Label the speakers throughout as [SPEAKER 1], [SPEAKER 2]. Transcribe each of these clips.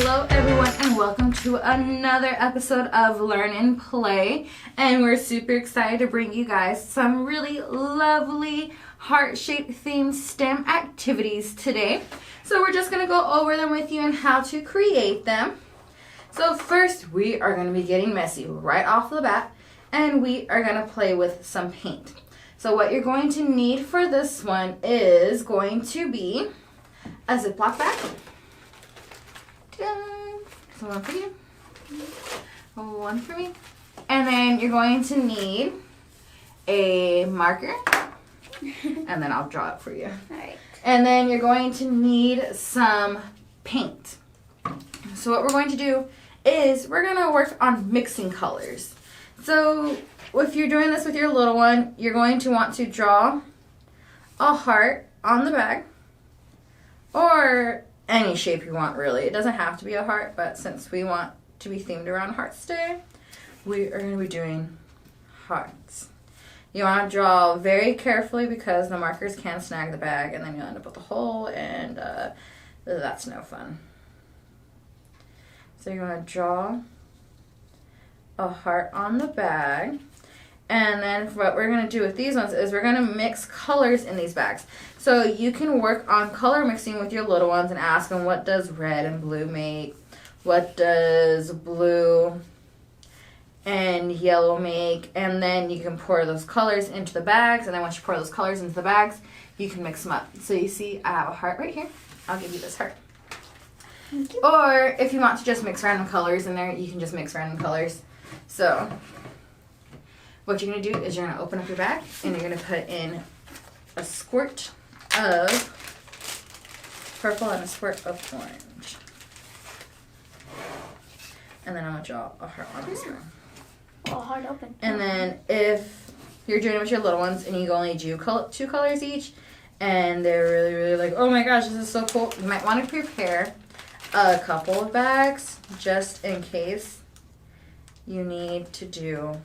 [SPEAKER 1] Hello everyone and welcome to another episode of Learn and Play, and we're super excited to bring you guys some really lovely heart-shaped themed STEM activities today. So we're just going to go over them with you and how to create them. So first we are going to be getting messy right off the bat, and we are going to play with some paint. So what you're going to need for this one is going to be a Ziploc bag. So one for you, one for me. And then you're going to need a marker, and then I'll draw it for you.
[SPEAKER 2] Alright.
[SPEAKER 1] And then you're going to need some paint. So what we're going to do is we're going to work on mixing colors. So if you're doing this with your little one, you're going to want to draw a heart on the bag, or any shape you want, really. It doesn't have to be a heart, but since we want to be themed around hearts today, we are going to be doing hearts. You want to draw very carefully because the markers can snag the bag and then you'll end up with a hole, and that's no fun. So you want to draw a heart on the bag. And then what we're going to do with these ones is we're going to mix colors in these bags. So you can work on color mixing with your little ones and ask them, what does red and blue make? What does blue and yellow make? And then you can pour those colors into the bags. And then once you pour those colors into the bags, you can mix them up. So you see I have a heart right here. I'll give you this heart.
[SPEAKER 2] Thank you.
[SPEAKER 1] Or if you want to just mix random colors in there, you can just mix random colors. So what you're going to do is you're going to open up your bag and you're going to put in a squirt of purple and a squirt of orange. And then I'm going to draw a heart on this one.
[SPEAKER 2] Oh, heart open.
[SPEAKER 1] And then if you're doing it with your little ones and you only do two colors each, and they're really, really like, oh my gosh, this is so cool, you might want to prepare a couple of bags just in case you need to do,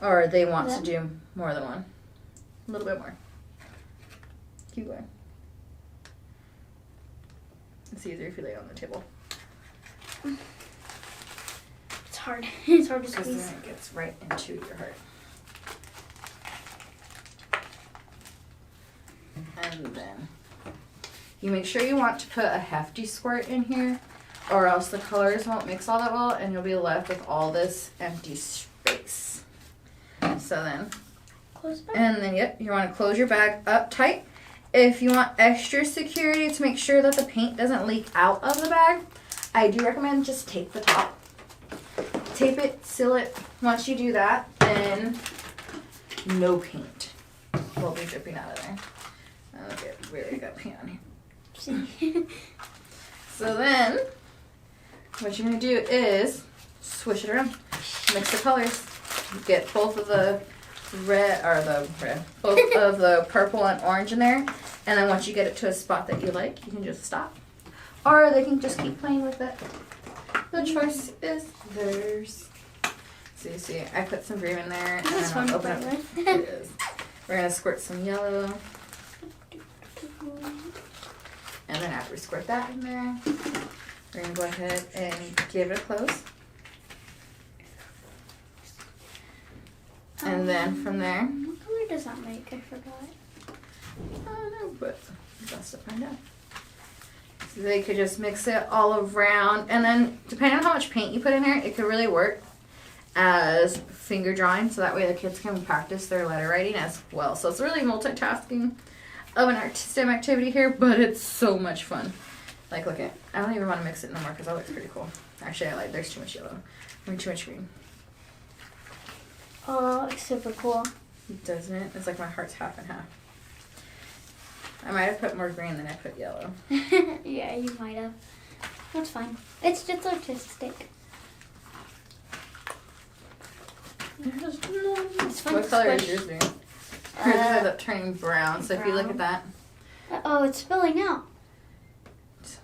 [SPEAKER 1] or they want to do more than one. A little bit more. Keep going. It's easier if you lay it on the table.
[SPEAKER 2] It's hard. It's hard to
[SPEAKER 1] Because
[SPEAKER 2] squeeze.
[SPEAKER 1] then it gets right into your heart. And then you make sure you want to put a hefty squirt in here, or else the colors won't mix all that well and you'll be left with all this empty space. So then,
[SPEAKER 2] Close back.
[SPEAKER 1] and then yep, you want to close your bag up tight. If you want extra security to make sure that the paint doesn't leak out of the bag, I do recommend just tape the top. Tape it, seal it. Once you do that, then no paint will be dripping out of there. Okay, we already got paint on here.
[SPEAKER 2] See?
[SPEAKER 1] So then, what you're going to do is swish it around. Mix the colors. Get both of the both of the purple and orange in there. And then once you get it to a spot that you like, you can just stop. Or they can just keep playing with it. The choice is theirs. So you see, I put some green in there. And
[SPEAKER 2] This is
[SPEAKER 1] then
[SPEAKER 2] fun
[SPEAKER 1] I'll
[SPEAKER 2] to
[SPEAKER 1] open
[SPEAKER 2] play
[SPEAKER 1] up.
[SPEAKER 2] with.
[SPEAKER 1] It is. We're going to squirt some yellow. And then after we squirt that in there, we're going to go ahead and give it a close. And then from there,
[SPEAKER 2] What color does that make? I forgot.
[SPEAKER 1] I don't know, but best to find out. So they could just mix it all around, and then depending on how much paint you put in there, it could really work as finger drawing, so that way the kids can practice their letter writing as well. So it's really multitasking of an STEM activity here, but it's so much fun. Like, look at, I don't even want to mix it no more because that looks pretty cool. Actually, I lied, there's too much yellow. I mean, too much green.
[SPEAKER 2] Oh, that looks super cool.
[SPEAKER 1] Doesn't it? It's like my heart's half and half. I might have put more green than I put yellow.
[SPEAKER 2] Yeah, you might have. That's fine. It's just artistic. It's fun
[SPEAKER 1] What
[SPEAKER 2] to
[SPEAKER 1] color is
[SPEAKER 2] squish.
[SPEAKER 1] yours doing? Yours ends up turning brown, so if you look at that.
[SPEAKER 2] Oh, it's spilling out.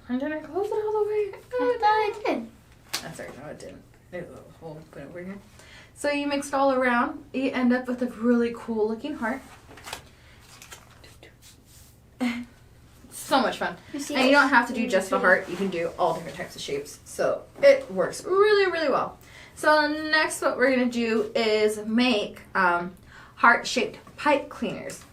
[SPEAKER 1] And did I close it all the way?
[SPEAKER 2] I thought I did.
[SPEAKER 1] That's right, no it didn't. There's a hole put over here. So you mix it all around, you end up with a really cool looking heart. so much fun.
[SPEAKER 2] You
[SPEAKER 1] And you don't have to do just the heart. You can do all different types of shapes. So it works really, really well. So next what we're going to do is make heart-shaped pipe cleaners.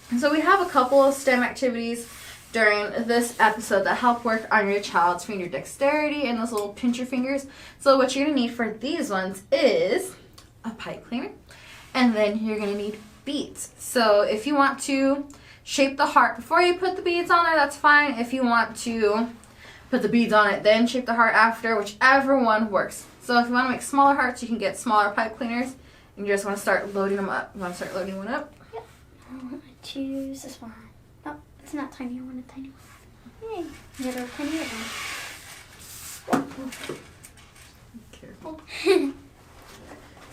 [SPEAKER 1] And so we have a couple of STEM activities during this episode that help work on your child's finger dexterity and those little pincher fingers. So what you're going to need for these ones is a pipe cleaner, and then you're going to need beads. So if you want to shape the heart before you put the beads on there, that's fine. If you want to put the beads on it, then shape the heart after, whichever one works. So if you want to make smaller hearts, you can get smaller pipe cleaners, and you just want to start loading them up. You want to start loading one up?
[SPEAKER 2] Yep. I want to choose this one. Oh, it's not tiny. I want a tiny one. Yay. Get a tiny one.
[SPEAKER 1] Careful.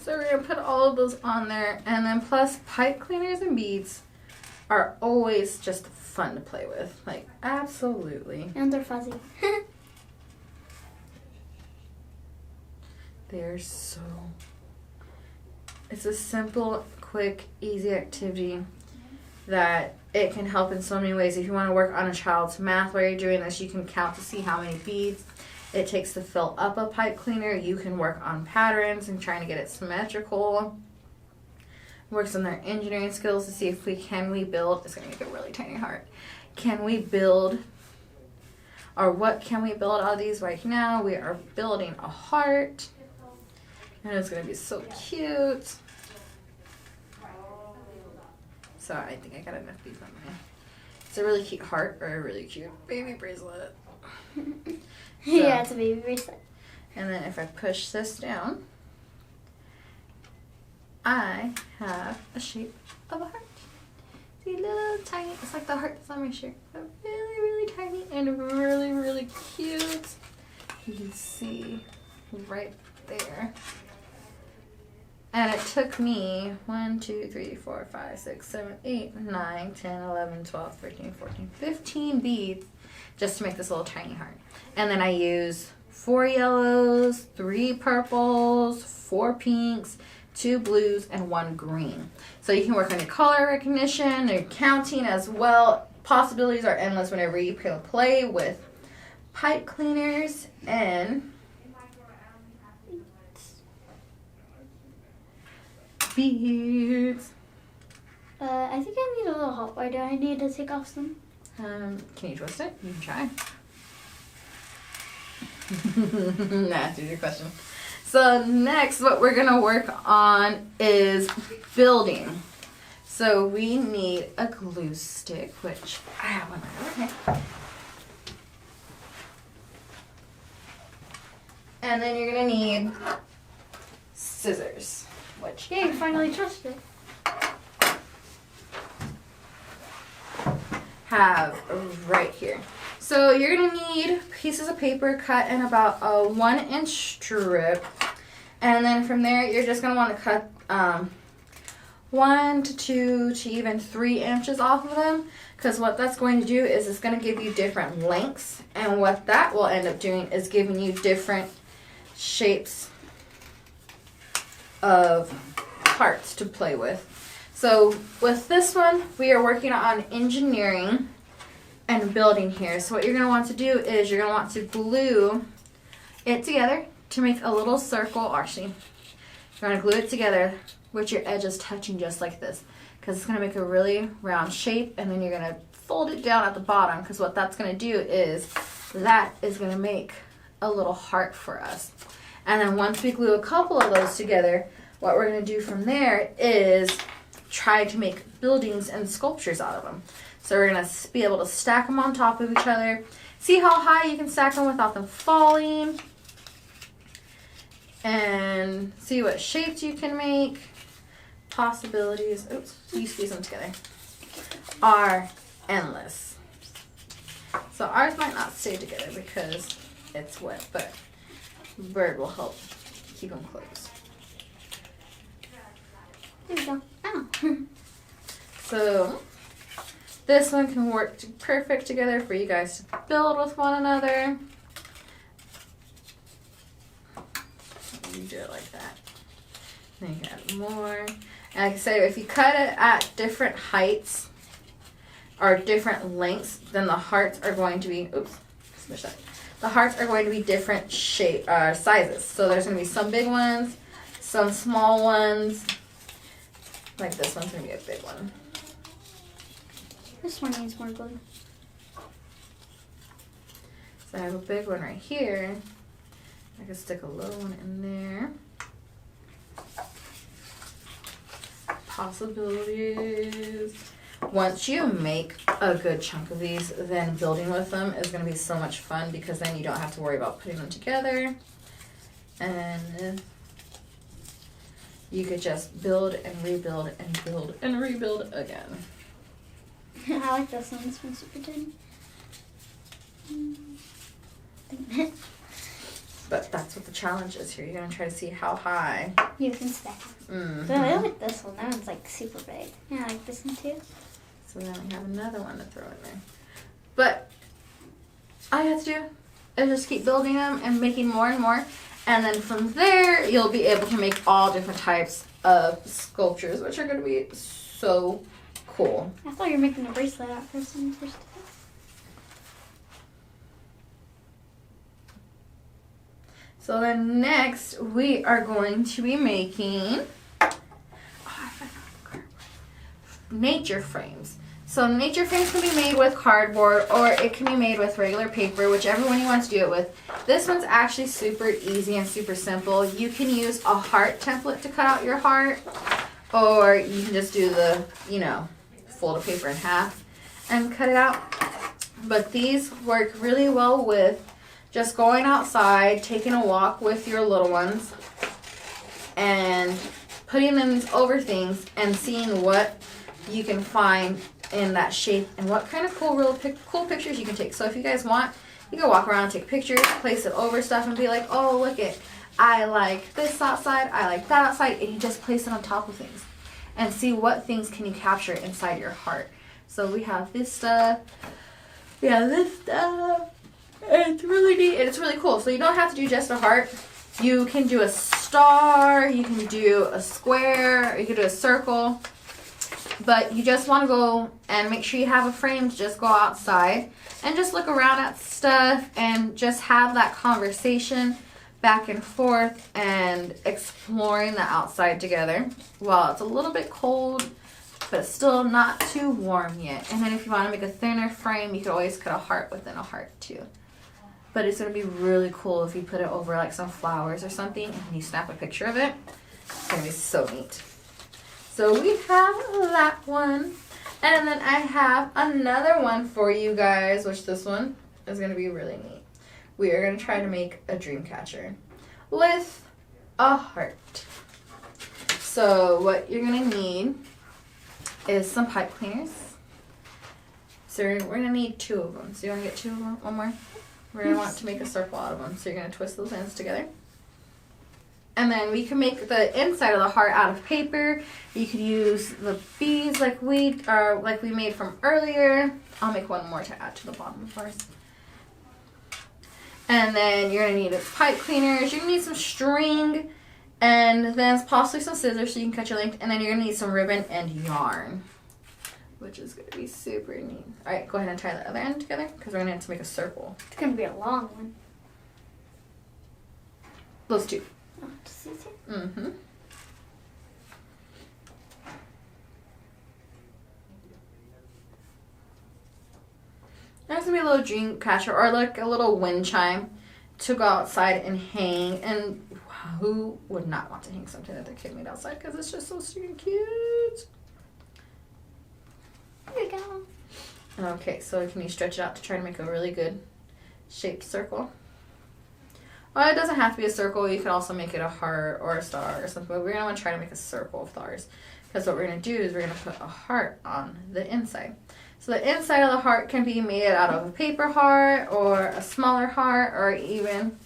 [SPEAKER 1] So we're going to put all of those on there, and then plus pipe cleaners and beads are always just fun to play with. Like, absolutely.
[SPEAKER 2] And they're fuzzy.
[SPEAKER 1] They're so... It's a simple, quick, easy activity that it can help in so many ways. If you want to work on a child's math while you're doing this, you can count to see how many beads it takes to fill up a pipe cleaner. You can work on patterns and trying to get it symmetrical. Works on their engineering skills to see if we build, it's going to make a really tiny heart. Can we build, or what can we build out of these right now? We are building a heart. And it's going to be so cute. So I think I got enough beads on there. It's a really cute heart or a really cute baby bracelet.
[SPEAKER 2] Yeah, it's a baby bracelet.
[SPEAKER 1] And then if I push this down, I have a shape of a heart. See, little tiny, it's like the heart that's on my shirt. But really, really tiny and really, really cute. You can see right there. And it took me 1, 2, 3, 4, 5, 6, 7, 8, 9, 10, 11, 12, 13, 14, 15 beads just to make this little tiny heart. And then I use 4 yellows, 3 purples, 4 pinks, 2 blues, and 1 green. So you can work on your color recognition, your counting as well. Possibilities are endless whenever you play with pipe cleaners and beads.
[SPEAKER 2] I think I need a little help. Or do I need to take off some?
[SPEAKER 1] Can you twist it? You can try. That's your question. So next what we're going to work on is building. So we need a glue stick, which I have one right over here. And then you're going to need scissors, which
[SPEAKER 2] Yeah, you finally trusted it.
[SPEAKER 1] have right here. So you're going to need pieces of paper cut in about a 1-inch strip. And then from there, you're just going to want to cut 1 to 2 to even 3 inches off of them. Because what that's going to do is it's going to give you different lengths. And what that will end up doing is giving you different shapes of parts to play with. So with this one, we are working on engineering and building here. So what you're going to want to do is you're going to want to glue it together to make a little circle. Actually, you're going to glue it together with your edges touching just like this, because it's going to make a really round shape, and then you're going to fold it down at the bottom, because what that's going to do is that is going to make a little heart for us. And then once we glue a couple of those together, what we're going to do from there is try to make buildings and sculptures out of them. So we're going to be able to stack them on top of each other. See how high you can stack them without them falling. And see what shapes you can make. Possibilities, oops, you squeeze them together, are endless. So ours might not stay together because it's wet, but Bird will help keep them closed.
[SPEAKER 2] There we go. Oh.
[SPEAKER 1] So this one can work perfect together for you guys to build with one another. You do it like that. Then you can add more. And like I said, if you cut it at different heights, are different lengths, then the hearts are going to be, oops, smush that. The hearts are going to be different shape sizes. So there's going to be some big ones, some small ones. Like this one's going to be a big one.
[SPEAKER 2] This one needs more glue.
[SPEAKER 1] So I have a big one right here. I can stick a little one in there. Possibilities. Once you make a good chunk of these, then building with them is going to be so much fun because then you don't have to worry about putting them together. And you could just build and rebuild and build and rebuild again.
[SPEAKER 2] I like this one. This one's super tiny.
[SPEAKER 1] But that's what the challenge is here. You're going to try to see how high.
[SPEAKER 2] You can stack them.
[SPEAKER 1] Mm-hmm.
[SPEAKER 2] But I like this one. That one's like super big. Yeah, I like this one too.
[SPEAKER 1] So then we have another one to throw in there. But all you have to do is just keep building them and making more and more. And then from there, you'll be able to make all different types of sculptures, which are going to be so cool.
[SPEAKER 2] I thought you were making a bracelet out first when you first did it.
[SPEAKER 1] So then next, we are going to be making nature frames. So nature frames can be made with cardboard or it can be made with regular paper, whichever one you want to do it with. This one's actually super easy and super simple. You can use a heart template to cut out your heart, or you can just do the, fold a paper in half and cut it out. But these work really well with just going outside, taking a walk with your little ones, and putting them over things and seeing what you can find in that shape and what kind of cool pictures you can take. So if you guys want, you can walk around, take pictures, place it over stuff, and be like, oh, look it, I like this outside, I like that outside, and you just place it on top of things and see what things can you capture inside your heart. So we have this stuff, we have this stuff. It's really neat and it's really cool. So you don't have to do just a heart. You can do a star, you can do a square, you can do a circle. But you just want to go and make sure you have a frame to just go outside and just look around at stuff and just have that conversation back and forth and exploring the outside together while it's a little bit cold but still not too warm yet. And then if you want to make a thinner frame, you could always cut a heart within a heart too. But it's going to be really cool if you put it over like some flowers or something and you snap a picture of it. It's going to be so neat. So we have that one. And then I have another one for you guys, which this one is going to be really neat. We are going to try to make a dream catcher with a heart. So what you're going to need is some pipe cleaners. So we're going to need 2 of them. So you want to get 2 of them? One more? We're going to want to make a circle out of them. So you're going to twist those ends together. And then we can make the inside of the heart out of paper. You could use the beads like we made from earlier. I'll make one more to add to the bottom of ours. And then you're going to need pipe cleaners. You're going to need some string. And then possibly some scissors so you can cut your length. And then you're going to need some ribbon and yarn, which is going to be super neat. All right, go ahead and tie the other end together because we're going to have to make a circle.
[SPEAKER 2] It's going to be a long one.
[SPEAKER 1] Those 2.
[SPEAKER 2] Oh, just these 2?
[SPEAKER 1] Mm-hmm. There's going to be a little dream catcher or like a little wind chime to go outside and hang. And who would not want to hang something that their kid made outside because it's just so super cute.
[SPEAKER 2] There we go.
[SPEAKER 1] Okay, so can you stretch it out to try to make a really good shaped circle? Well, it doesn't have to be a circle. You could also make it a heart or a star or something. But we're going to want to try to make a circle of ours. Because what we're going to do is we're going to put a heart on the inside. So the inside of the heart can be made out of a paper heart or a smaller heart or even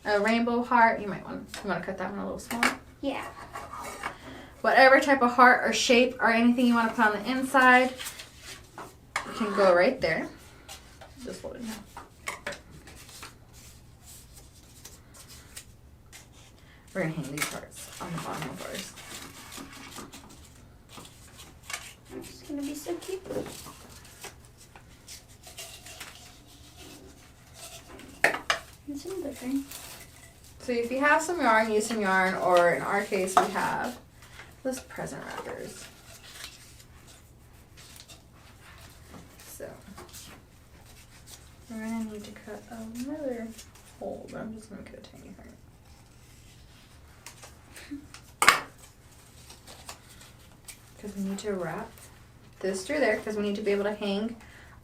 [SPEAKER 1] a rainbow heart. You want to cut that one a little smaller?
[SPEAKER 2] Yeah.
[SPEAKER 1] Whatever type of heart or shape or anything you want to put on the inside, you can go right there. Just hold it now. We're going to hang these hearts on the bottom of ours.
[SPEAKER 2] It's going to be so cute. string.
[SPEAKER 1] So if you have some yarn, use some yarn, or in our case, we have this present wrappers. So we're gonna need to cut another hole, but I'm just gonna cut a tiny heart. Because we need to wrap this through there, because we need to be able to hang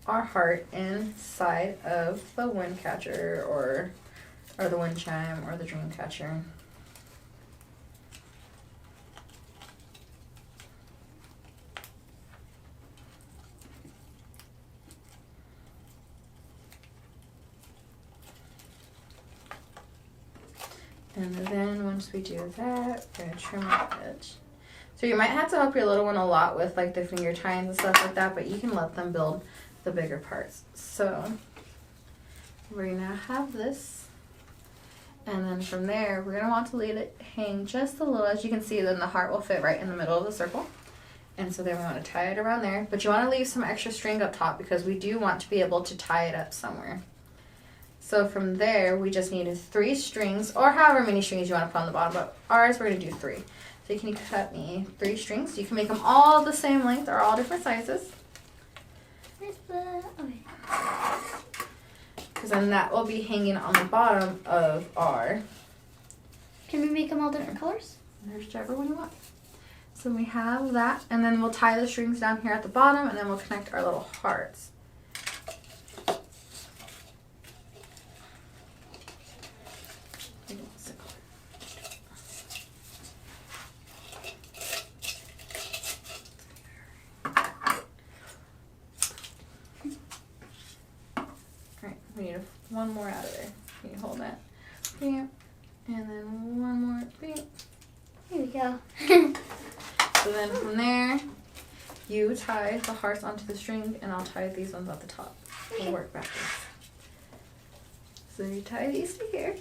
[SPEAKER 1] our heart inside of the wind catcher or the wind chime or the dream catcher. And then once we do that, we're gonna trim our edge. So you might have to help your little one a lot with like the finger tines and stuff like that, but you can let them build the bigger parts. So we're gonna have this, and then from there we're gonna want to let it hang just a little. As you can see, then the heart will fit right in the middle of the circle. And so then we want to tie it around there, but you want to leave some extra string up top because we do want to be able to tie it up somewhere. So from there we just needed 3 strings, or however many strings you want to put on the bottom, but ours we're gonna do 3. So you can cut me 3 strings. You can make them all the same length or all different sizes.
[SPEAKER 2] Where's the, okay.
[SPEAKER 1] Because then that will be hanging on the bottom of our...
[SPEAKER 2] Can we make them all different colors?
[SPEAKER 1] There's whichever one you want. So we have that, and then we'll tie the strings down here at the bottom, and then we'll connect our little hearts. We need one more out of there. Can you hold that? Bam. And then one more. Bam.
[SPEAKER 2] Here we go.
[SPEAKER 1] So then from there, you tie the hearts onto the string, and I'll tie these ones at the top. We'll work backwards. So you tie these to here.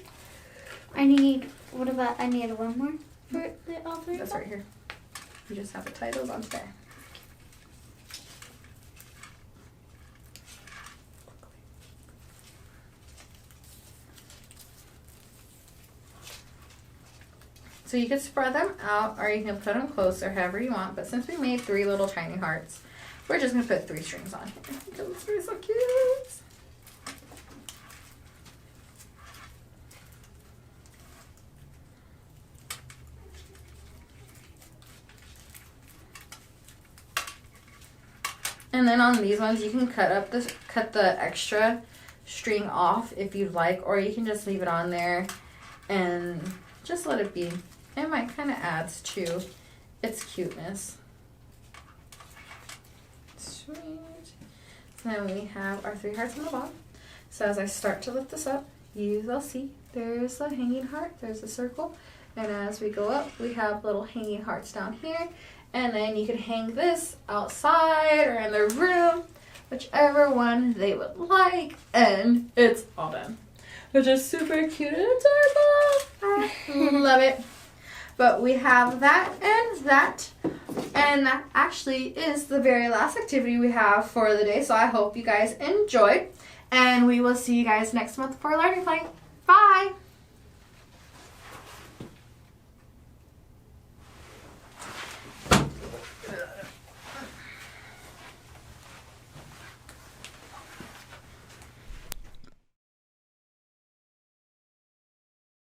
[SPEAKER 2] I need one more for all 3?
[SPEAKER 1] That's right here. You just have to tie those onto there. So you can spread them out, or you can put them closer, however you want. But since we made 3 little tiny hearts, we're just going to put 3 strings on here. Because it's really so cute. And then on these ones, you can cut the extra string off if you'd like, or you can just leave it on there and just let it be. It might kind of adds to its cuteness. Sweet. So then we have our 3 hearts on the bottom. So as I start to lift this up, you will see there's a hanging heart, there's a circle, and as we go up, we have little hanging hearts down here. And then you can hang this outside or in the room, whichever one they would like, and it's all done. Which is super cute and adorable. I love it. But we have that, and that actually is the very last activity we have for the day. So I hope you guys enjoyed, and we will see you guys next month for Learning Play. Bye!